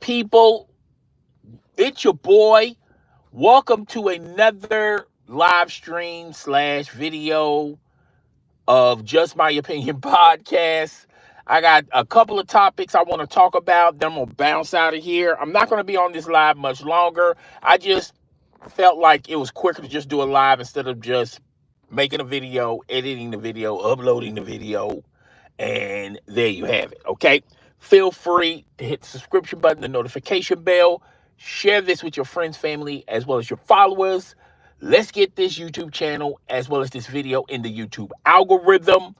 people? It's your boy. Welcome to another live stream slash video of Just My Opinion podcast. I got a couple of topics I want to talk about. Then I'm going to bounce out of here. I'm not going to be on this live much longer. I just felt like it was quicker to just do a live instead of just making a video, editing the video, uploading the video, and there you have it, okay? Feel free to hit the subscription button, the notification bell. Share this with your friends, family, as well as your followers. Let's get this YouTube channel as well as this video in the YouTube algorithm.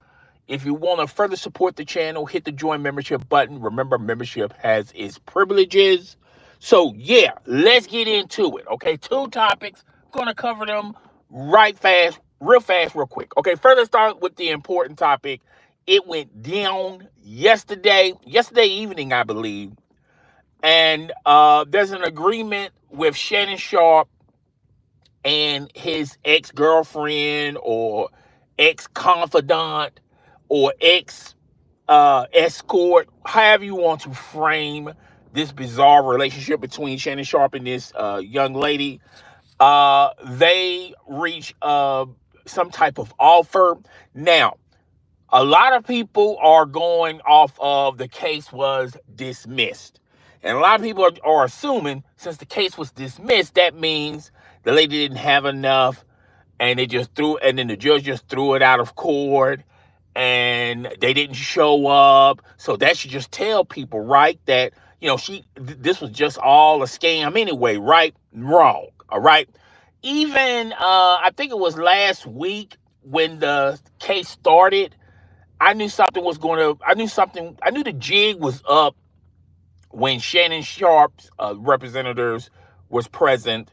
If you want to further support the channel, hit the join membership button. Remember, membership has its privileges. So, yeah, let's get into it, okay? Two topics. Going to cover them real fast, real quick. Okay, further start with the important topic. It went down yesterday evening, I believe. And there's an agreement with Shannon Sharpe and his ex-girlfriend or ex-confidant or ex-escort, however you want to frame this bizarre relationship between Shannon Sharpe and this young lady. They reach some type of offer. Now, a lot of people are going off of the case was dismissed. And a lot of people are assuming since the case was dismissed, that means the lady didn't have enough and then the judge just threw it out of court and they didn't show up. So that should just tell people, right, that, this was just all a scam anyway, right? Wrong, all right? Even, I think it was last week when the case started, I knew the jig was up when Shannon Sharpe's representatives was present,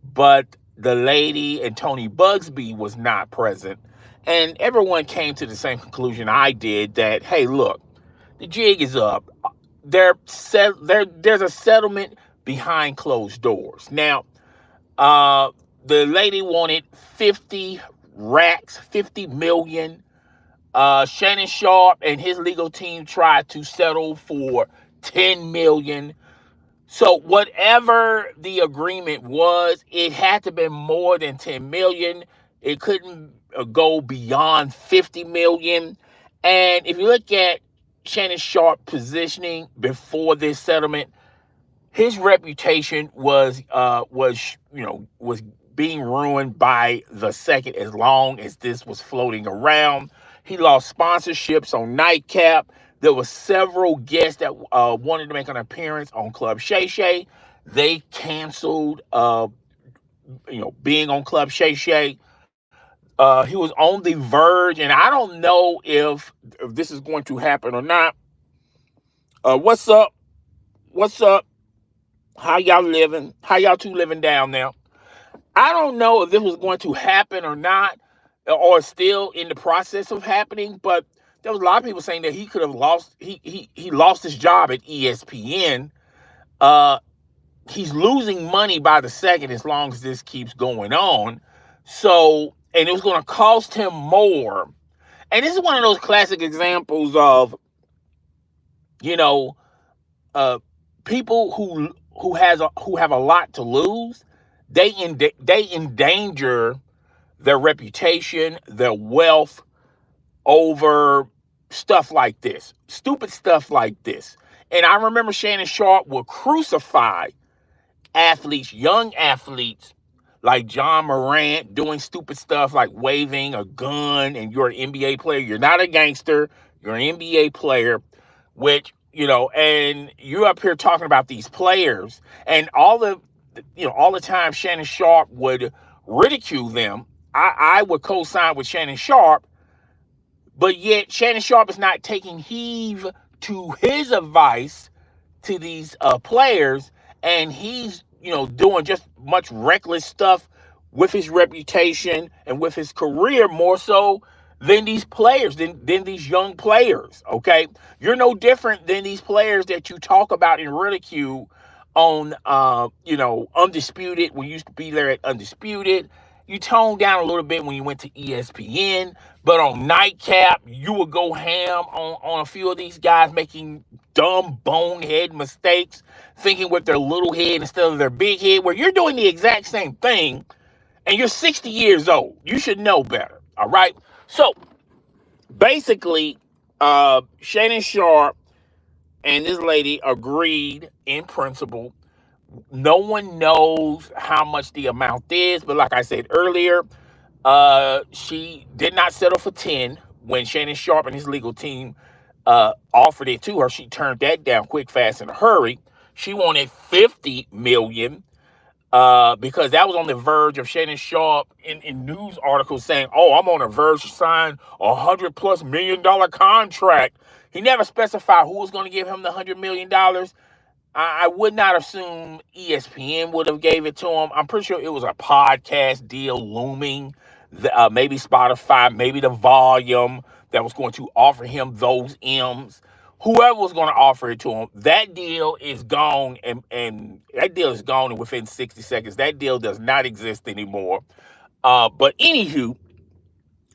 but the lady and Tony Bugsby was not present. And everyone came to the same conclusion I did that, hey, look, the jig is up. There's a settlement behind closed doors. Now, the lady wanted 50 racks, 50 million. Shannon Sharpe and his legal team tried to settle for 10 million. So whatever the agreement was, it had to be more than 10 million. It couldn't go beyond 50 million. And if you look at Shannon Sharpe positioning before this settlement, his reputation was being ruined by the second as long as this was floating around. He lost sponsorships on Nightcap. There were several guests that wanted to make an appearance on Club Shay Shay. They canceled, being on Club Shay Shay. He was on the verge, and I don't know if this is going to happen or not. What's up? What's up? How y'all living? How y'all two living down there? I don't know if this was going to happen or not, or still in the process of happening, but there was a lot of people saying that he could have lost, he lost his job at ESPN. He's losing money by the second as long as this keeps going on. So, and it was going to cost him more. And this is one of those classic examples of, people who have a lot to lose. They endanger their reputation, their wealth over stuff like this, stupid stuff like this. And I remember Shannon Sharpe would crucify athletes, young athletes like John Morant, doing stupid stuff like waving a gun, and you're an NBA player. You're not a gangster. You're an NBA player, which, and you're up here talking about these players, and all the time Shannon Sharpe would ridicule them. I would co-sign with Shannon Sharpe, but yet Shannon Sharpe is not taking heed to his advice to these players, and he's doing just much reckless stuff with his reputation and with his career, more so than these players, than these young players. Okay, you're no different than these players that you talk about and ridicule on Undisputed. We used to be there at Undisputed, You toned down a little bit when you went to ESPN, but on Nightcap, you would go ham on a few of these guys making dumb bonehead mistakes, thinking with their little head instead of their big head, where you're doing the exact same thing, and you're 60 years old. You should know better, all right? So, basically, Shannon Sharpe and this lady agreed in principle. No one knows how much the amount is, but like I said earlier, she did not settle for 10 when Shannon Sharpe and his legal team offered it to her. She turned that down quick, fast, in a hurry. She wanted 50 million because that was on the verge of Shannon Sharpe in news articles saying, "Oh, I'm on the verge to sign $100+ million contract." He never specified who was going to give him the $100 million. I would not assume ESPN would have gave it to him. I'm pretty sure it was a podcast deal looming, maybe Spotify, maybe the Volume that was going to offer him those M's. Whoever was going to offer it to him, that deal is gone, and that deal is gone within 60 seconds. That deal does not exist anymore. But anywho,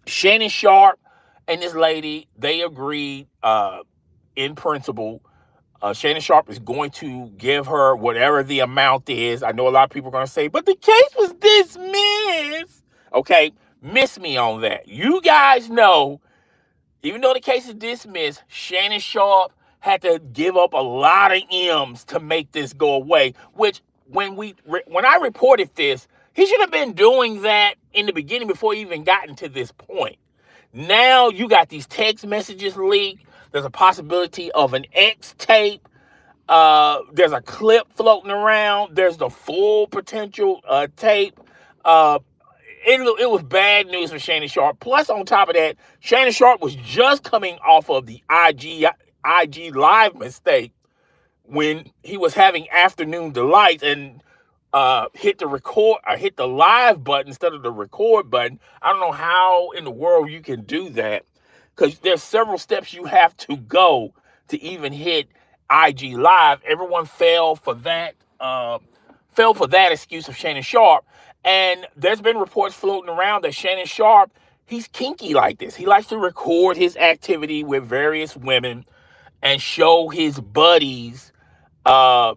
Shannon Sharpe and this lady, they agreed in principle. Shannon Sharpe is going to give her whatever the amount is. I know a lot of people are going to say, but the case was dismissed. Okay, miss me on that. You guys know, even though the case is dismissed, Shannon Sharpe had to give up a lot of M's to make this go away, which when I reported this, he should have been doing that in the beginning before he even gotten to this point. Now you got these text messages leaked. There's a possibility of an X tape. There's a clip floating around. There's the full potential tape. It was bad news for Shannon Sharpe. Plus, on top of that, Shannon Sharpe was just coming off of the IG live mistake when he was having afternoon delights and hit the live button instead of the record button. I don't know how in the world you can do that, because there's several steps you have to go to even hit IG live. Everyone fell for that excuse of Shannon Sharpe. And there's been reports floating around that Shannon Sharpe, he's kinky like this. He likes to record his activity with various women and show his buddies,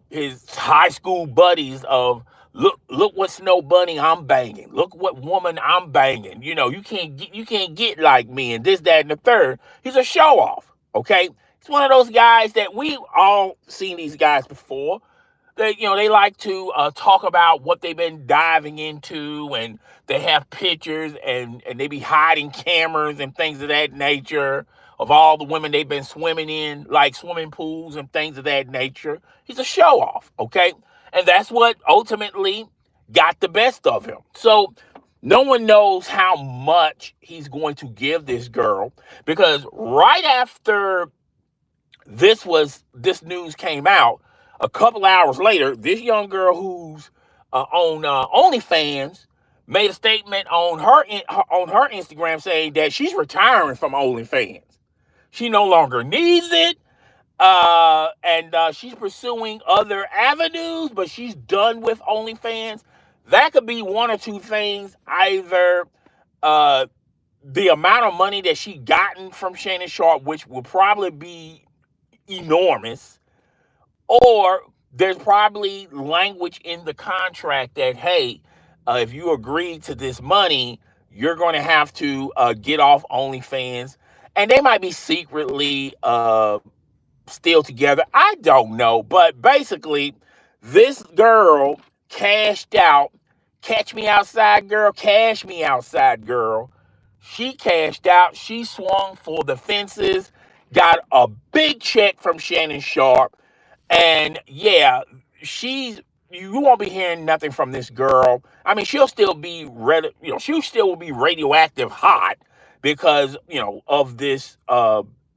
his high school buddies, of look what snow bunny I'm banging. Look what woman I'm banging. You know, you can't get like me, and this, that, and the third. He's a show off. Okay, he's one of those guys that we all seen these guys before. They like to talk about what they've been diving into, and they have pictures, and they be hiding cameras and things of that nature of all the women they've been swimming in, like swimming pools and things of that nature. He's a show off, okay? And that's what ultimately got the best of him. So no one knows how much he's going to give this girl, because right after this news came out, a couple hours later, this young girl who's on OnlyFans made a statement on her Instagram saying that she's retiring from OnlyFans. She no longer needs it, and she's pursuing other avenues, but she's done with OnlyFans. That could be one or two things: either the amount of money that she gotten from Shannon Sharpe, which will probably be enormous, or there's probably language in the contract that, hey, if you agree to this money, you're going to have to get off OnlyFans. And they might be secretly still together. I don't know. But basically, this girl cashed out. Catch me outside, girl. Cash me outside, girl. She cashed out. She swung for the fences. Got a big check from Shannon Sharpe. And yeah, you won't be hearing nothing from this girl. I mean, she'll still be she'll still be radioactive hot because, of this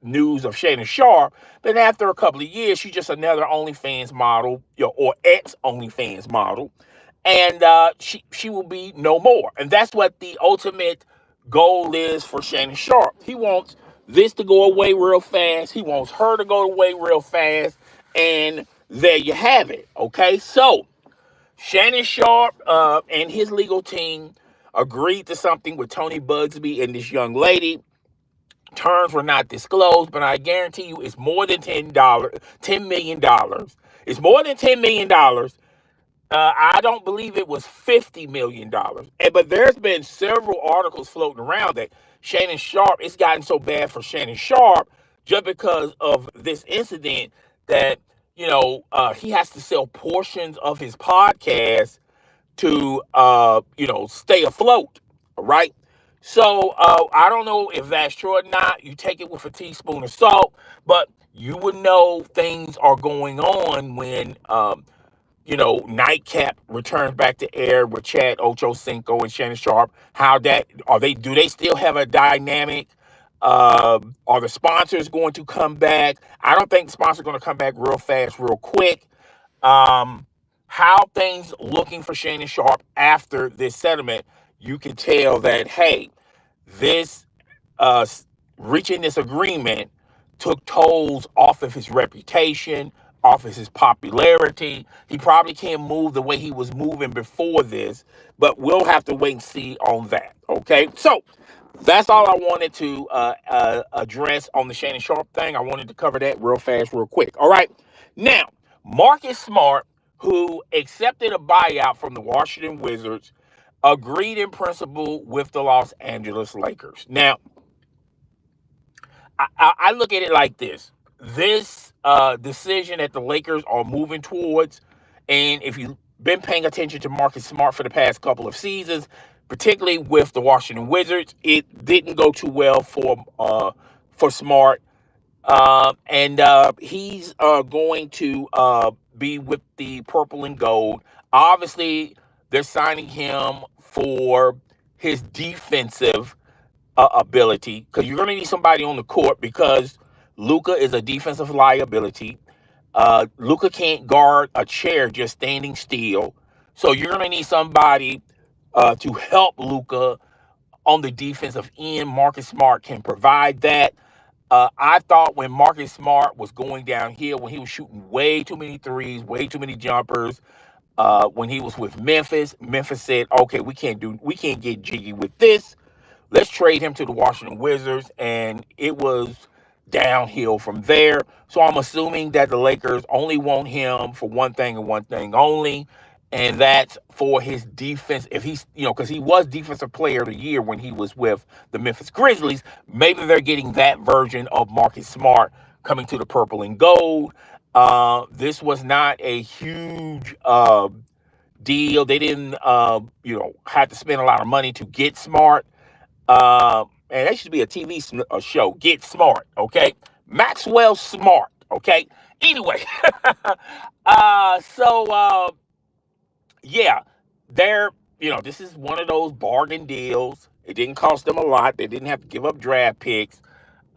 news of Shannon Sharpe. But after a couple of years, she's just another OnlyFans model, or ex-OnlyFans model. And she will be no more. And that's what the ultimate goal is for Shannon Sharpe. He wants this to go away real fast. He wants her to go away real fast. And there you have it. Okay, so Shannon Sharpe and his legal team agreed to something with Tony Bugsby and this young lady. Terms were not disclosed, but I guarantee you it's more than $10 million. It's more than $10 million. I don't believe it was $50 million. But there's been several articles floating around that Shannon Sharpe, it's gotten so bad for Shannon Sharpe just because of this incident that, he has to sell portions of his podcast to, stay afloat. Right. So I don't know if that's true or not. You take it with a teaspoon of salt, but you would know things are going on when, Nightcap returns back to air with Chad Ochocinco and Shannon Sharpe. Do they still have a dynamic? Are the sponsors going to come back? I don't think the sponsors are going to come back real fast, real quick. How things looking for Shannon Sharpe after this settlement? You can tell that, hey, this uh, reaching this agreement took tolls off of his reputation, off of his popularity. He probably can't move the way he was moving before this, but we'll have to wait and see on that. Okay, so that's all I wanted to address on the Shannon Sharpe thing. I wanted to cover that real fast, real quick. All right, now Marcus Smart, who accepted a buyout from the Washington Wizards, agreed in principle with the Los Angeles Lakers. Now, I look at it like this. This decision that the Lakers are moving towards, and if you've been paying attention to Marcus Smart for the past couple of seasons, particularly with the Washington Wizards, it didn't go too well for Smart. And he's going to be with the purple and gold. Obviously, they're signing him for his defensive ability, because you're going to need somebody on the court, because Luka is a defensive liability. Luka can't guard a chair just standing still. So you're going to need somebody to help Luka on the defensive end. Marcus Smart can provide that. I thought when Marcus Smart was going downhill, when he was shooting way too many threes, way too many jumpers, when he was with Memphis, Memphis said, okay, we can't get jiggy with this. Let's trade him to the Washington Wizards, and it was downhill from there. So I'm assuming that the Lakers only want him for one thing and one thing only, and that's for his defense. If he's, because he was Defensive Player of the Year when he was with the Memphis Grizzlies, maybe they're getting that version of Marcus Smart coming to the purple and gold. This was not a huge deal. They didn't, have to spend a lot of money to get Smart. And that should be a TV show. Get Smart, okay? Maxwell Smart, okay? Anyway, yeah, this is one of those bargain deals. It didn't cost them a lot. They didn't have to give up draft picks.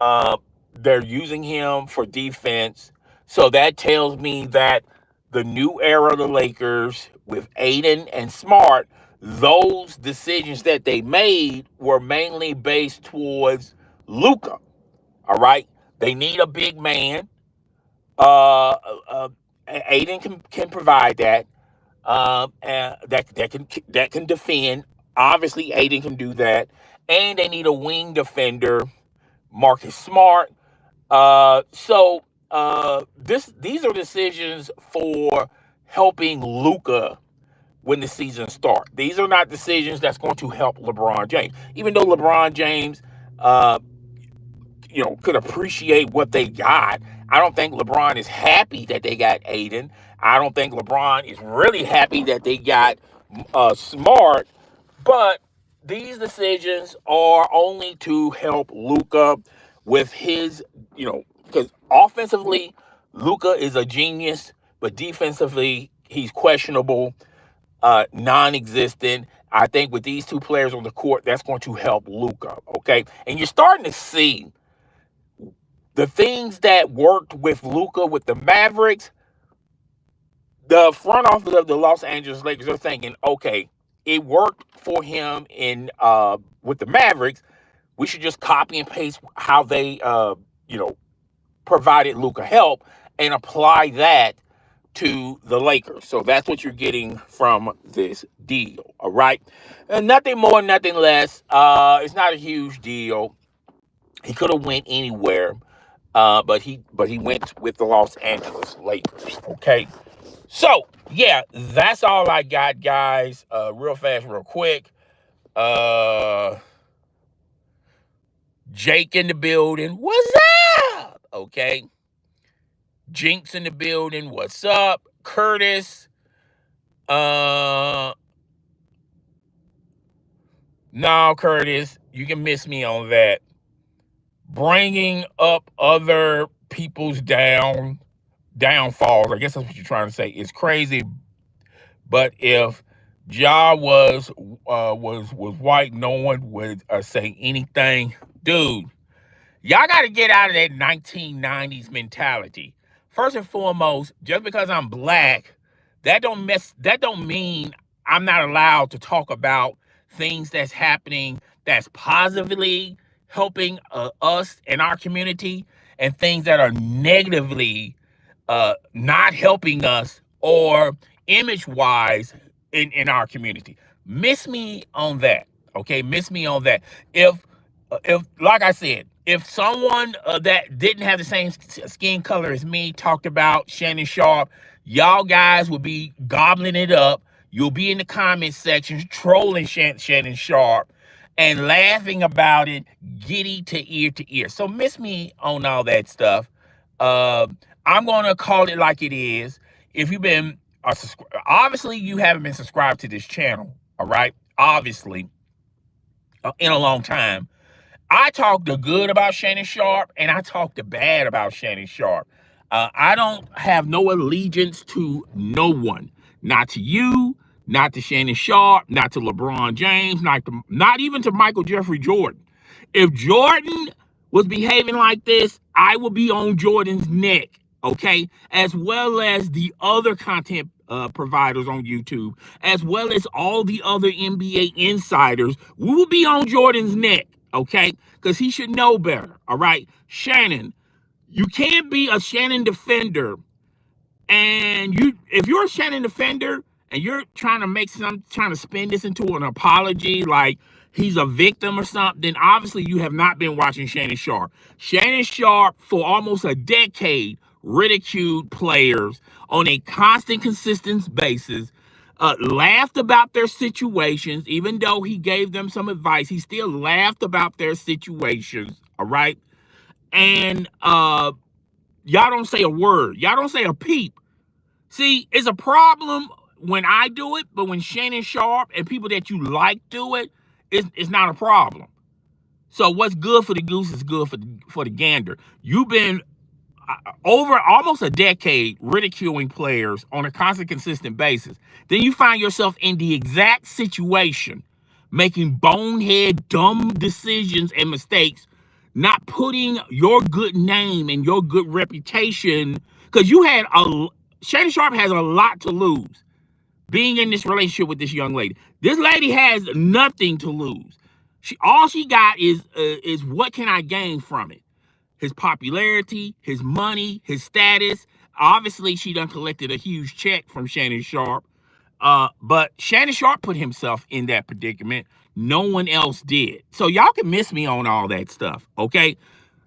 They're using him for defense. So that tells me that the new era of the Lakers with Aiden and Smart, those decisions that they made were mainly based towards Luka. All right. They need a big man. Aiden can provide that. And that can defend. Obviously, Aiden can do that. And they need a wing defender, Marcus Smart. These are decisions for helping Luka when the season starts. These are not decisions that's going to help LeBron James. Even though LeBron James, could appreciate what they got, I don't think LeBron is happy that they got Aiden. I don't think LeBron is really happy that they got Smart. But these decisions are only to help Luka with his, because offensively, Luka is a genius, but defensively, he's questionable, non-existent. I think with these two players on the court, that's going to help Luka, okay? And you're starting to see the things that worked with Luka with the Mavericks. The front office of the Los Angeles Lakers are thinking, okay, it worked for him with the Mavericks. We should just copy and paste how they, provided Luka help and apply that to the Lakers. So that's what you're getting from this deal. All right. And nothing more, nothing less. It's not a huge deal. He could have went anywhere. But he went with the Los Angeles Lakers. Okay. So yeah, that's all I got, guys. Real fast, real quick. Jake in the building. What's up? Okay. Jinx in the building. What's up? Curtis. No, Curtis, you can miss me on that. Bringing up other people's downfalls, I guess that's what you're trying to say, is crazy. But if Ja was white, no one would say anything. Dude, y'all got to get out of that 1990s mentality. First and foremost, just because I'm black, that don't mean I'm not allowed to talk about things that's happening that's positively helping us and our community, and things that are negatively not helping us or image-wise in our community. Miss me on that, okay? Miss me on that. If like I said, if someone that didn't have the same skin color as me talked about Shannon Sharpe, y'all guys will be gobbling it up. You'll be in the comment section trolling Shannon Sharpe and laughing about it, giddy to ear. So miss me on all that stuff. I'm going to call it like it is. If you've been, obviously you haven't been subscribed to this channel, all right? Obviously, in a long time. I talk the good about Shannon Sharpe, and I talk the bad about Shannon Sharpe. I don't have no allegiance to no one. Not to you, not to Shannon Sharpe, not to LeBron James, not even to Michael Jeffrey Jordan. If Jordan was behaving like this, I would be on Jordan's neck, okay? As well as the other content providers on YouTube, as well as all the other NBA insiders, we will be on Jordan's neck, okay? Because he should know better, all right? Shannon, you can't be a Shannon defender, and if you're a Shannon defender and you're trying to spin this into an apology like he's a victim or something, then obviously you have not been watching Shannon Sharpe. Shannon Sharpe, for almost a decade, ridiculed players on a constant, consistent basis, laughed about their situations. Even though he gave them some advice, he still laughed about their situations, all right? And y'all don't say a word. Y'all don't say a peep. See, it's a problem when I do it, but when Shannon Sharpe and people that you like do it, it's not a problem. So what's good for the goose is good for the gander. You've been over almost a decade ridiculing players on a constant, consistent basis. Then you find yourself in the exact situation, making bonehead, dumb decisions and mistakes, not putting your good name and your good reputation, because Shannon Sharpe has a lot to lose being in this relationship with this young lady. This lady has nothing to lose. All she got is what can I gain from it? His popularity, his money, his status. Obviously, she done collected a huge check from Shannon Sharpe. But Shannon Sharpe put himself in that predicament. No one else did. So y'all can miss me on all that stuff, okay?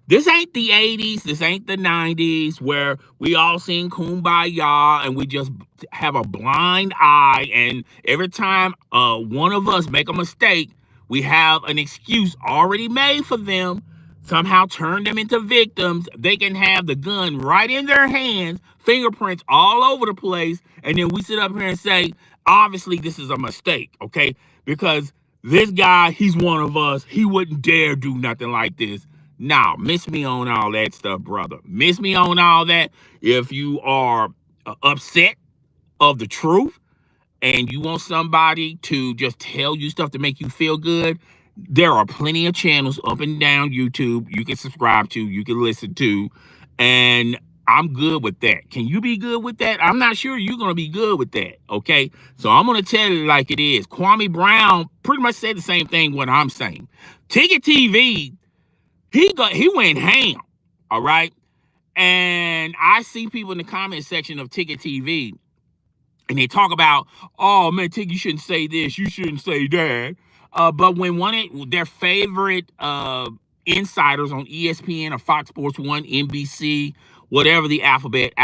This ain't the 80s. This ain't the 90s where we all sing Kumbaya and we just have a blind eye. And every time one of us make a mistake, we have an excuse already made for them, somehow turn them into victims. They can have the gun right in their hands, fingerprints all over the place. And then we sit up here and say, obviously, this is a mistake, okay? Because this guy, he's one of us. He wouldn't dare do nothing like this. Now, miss me on all that stuff, brother. Miss me on all that. If you are upset of the truth and you want somebody to just tell you stuff to make you feel good, there are plenty of channels up and down YouTube you can subscribe to, you can listen to, and I'm good with that. Can you be good with that? I'm not sure you're going to be good with that, okay? So I'm going to tell it like it is. Kwame Brown pretty much said the same thing what I'm saying. Ticket TV, he went ham, all right? And I see people in the comment section of Ticket TV, and they talk about, oh man, Ticket, you shouldn't say this, you shouldn't say that. But when one of their favorite insiders on ESPN or Fox Sports 1, NBC, whatever the alphabet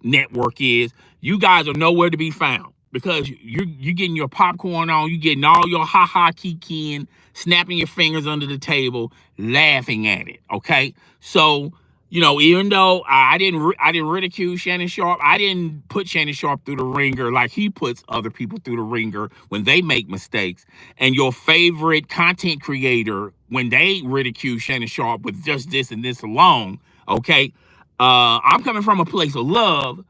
network is, you guys are nowhere to be found because you're getting your popcorn on, you getting all your ha-ha kikiing, snapping your fingers under the table, laughing at it, okay? So, even though I didn't ridicule Shannon Sharpe, I didn't put Shannon Sharpe through the ringer like he puts other people through the ringer when they make mistakes. And your favorite content creator, when they ridicule Shannon Sharpe with just this and this alone, okay? I'm coming from a place of love.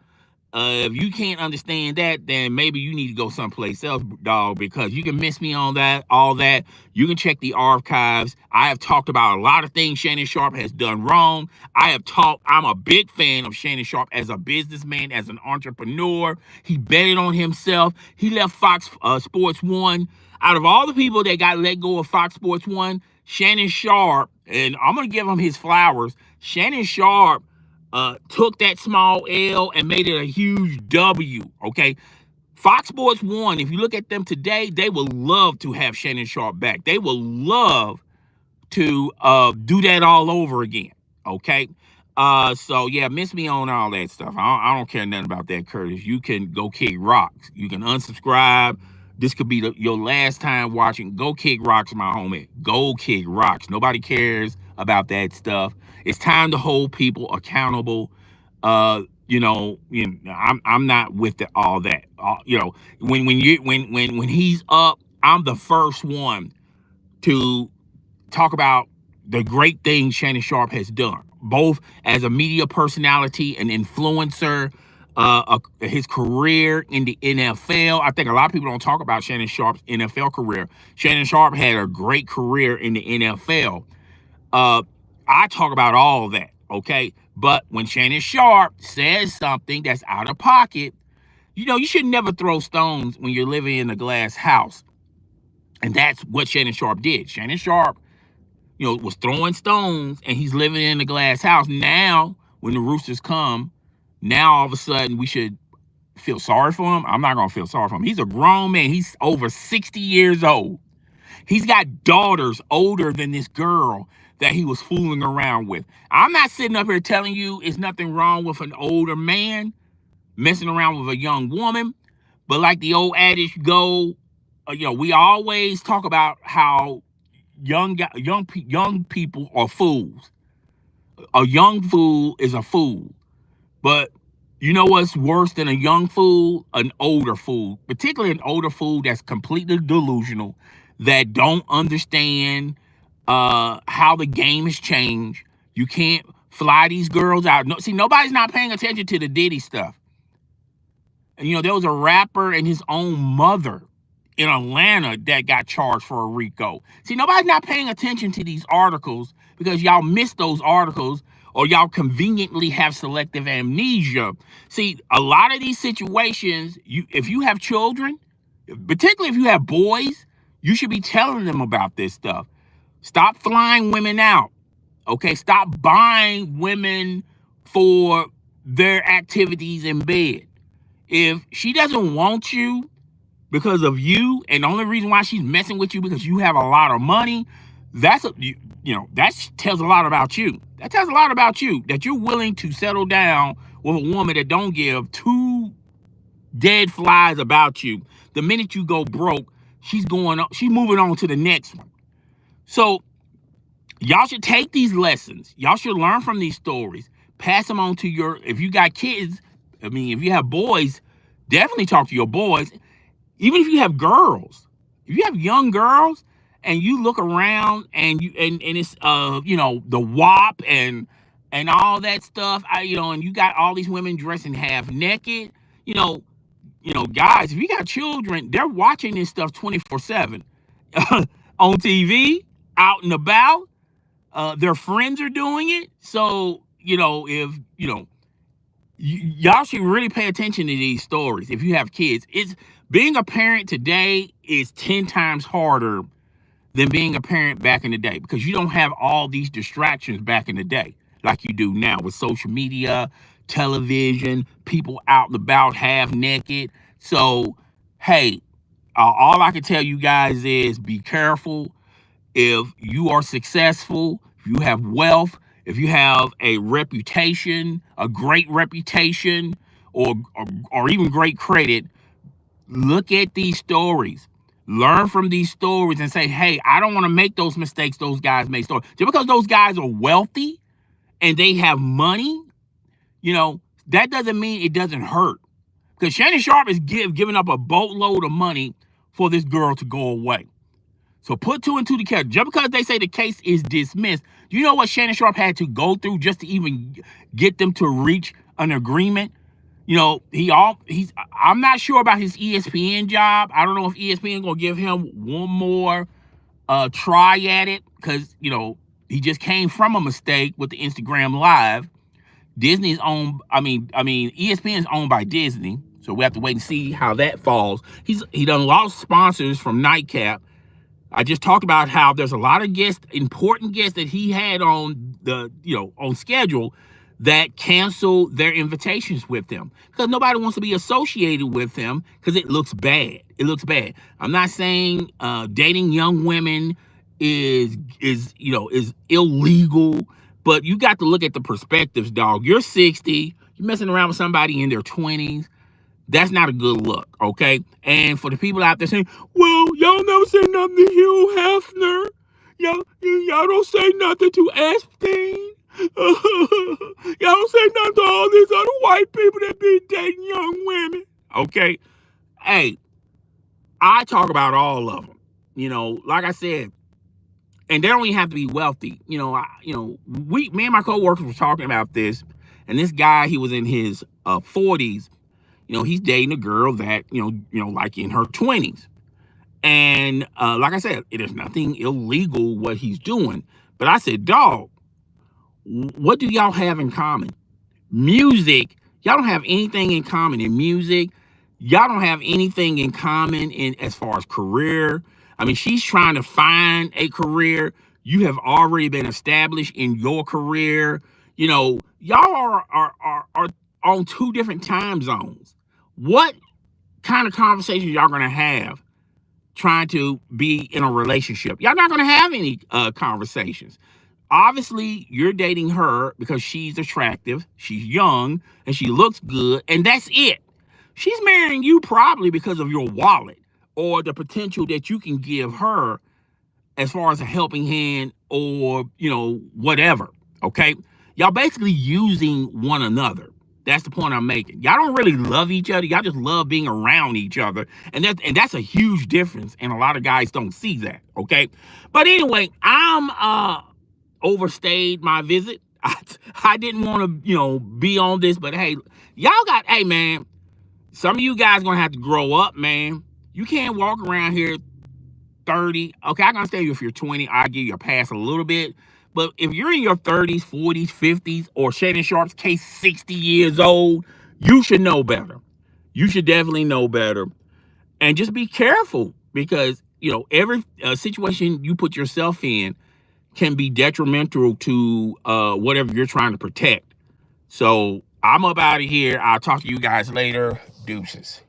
If you can't understand that, then maybe you need to go someplace else, dog, because you can miss me on that, all that. You can check the archives. I have talked about a lot of things Shannon Sharpe has done wrong. I'm a big fan of Shannon Sharpe as a businessman, as an entrepreneur. He betted on himself. He left Fox Sports 1. Out of all the people that got let go of Fox Sports 1, Shannon Sharpe, and I'm going to give him his flowers, Shannon Sharpe took that small L and made it a huge W, okay? Fox Sports 1, if you look at them today, they would love to have Shannon Sharpe back. They would love to do that all over again, okay? So, yeah, miss me on all that stuff. I don't care nothing about that, Curtis. You can go kick rocks. You can unsubscribe. This could be your last time watching. Go kick rocks, my homie. Go kick rocks. Nobody cares about that stuff. It's time to hold people accountable. I'm not with all that. When he's up, I'm the first one to talk about the great things Shannon Sharpe has done, both as a media personality, an influencer, his career in the NFL. I think a lot of people don't talk about Shannon Sharpe's NFL career. Shannon Sharpe had a great career in the NFL. I talk about all that, okay? But when Shannon Sharpe says something that's out of pocket, you should never throw stones when you're living in a glass house. And that's what Shannon Sharpe did. Shannon Sharpe, was throwing stones, and he's living in a glass house. Now, when the roosters come, now all of a sudden we should feel sorry for him. I'm not going to feel sorry for him. He's a grown man. He's over 60 years old. He's got daughters older than this girl that he was fooling around with. I'm not sitting up here telling you it's nothing wrong with an older man messing around with a young woman. But like the old adage go, we always talk about how young people are fools. A young fool is a fool. But you know what's worse than a young fool? An older fool, particularly an older fool that's completely delusional, that don't understand how the game has changed. You can't fly these girls out. No, see, nobody's not paying attention to the Diddy stuff. And there was a rapper and his own mother in Atlanta that got charged for a RICO. See, nobody's not paying attention to these articles because y'all missed those articles, or y'all conveniently have selective amnesia. See, a lot of these situations, if you have children, particularly if you have boys, you should be telling them about this stuff. Stop flying women out, okay? Stop buying women for their activities in bed. If she doesn't want you because of you, and the only reason why she's messing with you because you have a lot of money, that tells a lot about you. That tells a lot about you, that you're willing to settle down with a woman that don't give two dead flies about you. The minute you go broke, she's moving on to the next one. So y'all should take these lessons. Y'all should learn from these stories. Pass them on to if you got kids, if you have boys, definitely talk to your boys. Even if you have girls, if you have young girls and you look around and it's the WAP and all that stuff, and you got all these women dressing half naked, guys, if you got children, they're watching this stuff 24/7 on TV, out and about. Their friends are doing it. So, if y'all should really pay attention to these stories. If you have kids, being a parent today is 10 times harder than being a parent back in the day, because you don't have all these distractions back in the day. like you do now with social media, television, people out and about half naked. So, hey, all I can tell you guys is be careful. If you are successful, if you have wealth, if you have a reputation, a great reputation, or even great credit, look at these stories. Learn from these stories and say, hey, I don't want to make those mistakes those guys made. Just because those guys are wealthy and they have money, that doesn't mean it doesn't hurt. Because Shannon Sharpe is giving up a boatload of money for this girl to go away. So put two and two together. Just because they say the case is dismissed, you know what Shannon Sharpe had to go through just to even get them to reach an agreement? I'm not sure about his ESPN job. I don't know if ESPN gonna give him one more try at it, because he just came from a mistake with the Instagram Live. Disney's owned, ESPN is owned by Disney, so we have to wait and see how that falls. He done lost sponsors from Nightcap. I just talked about how there's a lot of important guests that he had on on schedule that canceled their invitations with him because nobody wants to be associated with him because it looks bad. It looks bad. I'm not saying dating young women is illegal, but you got to look at the perspectives, dog. You're 60, you're messing around with somebody in their 20s. That's not a good look, okay? And for the people out there saying, well, y'all never say nothing to Hugh Hefner. Y'all don't say nothing to Epstein. Y'all don't say nothing to all these other white people that be dating young women. Okay? Hey, I talk about all of them. Like I said, and they don't even have to be wealthy. Me and my coworkers were talking about this, and this guy, he was in his 40s. He's dating a girl that, like in her 20s. And like I said, it is nothing illegal what he's doing. But I said, dog, what do y'all have in common? Music. Y'all don't have anything in common in music. Y'all don't have anything in common in as far as career. She's trying to find a career. You have already been established in your career. Y'all are on two different time zones. What kind of conversations y'all gonna have trying to be in a relationship? Y'all not gonna have any conversations. Obviously, you're dating her because she's attractive, she's young, and she looks good, and that's it. She's marrying you probably because of your wallet or the potential that you can give her as far as a helping hand or, whatever, okay? Y'all basically using one another. That's the point I'm making. Y'all don't really love each other. Y'all just love being around each other. And that's a huge difference. And a lot of guys don't see that, okay? But anyway, I'm overstayed my visit. I didn't want to, be on this, but hey, hey, man, some of you guys going to have to grow up, man. You can't walk around here 30. Okay, I can understand you if you're 20. I'll give you a pass a little bit. But if you're in your 30s, 40s, 50s, or Shannon Sharpe's case, 60 years old, you should know better. You should definitely know better. And just be careful because, every situation you put yourself in can be detrimental to whatever you're trying to protect. So I'm up out of here. I'll talk to you guys later. Deuces.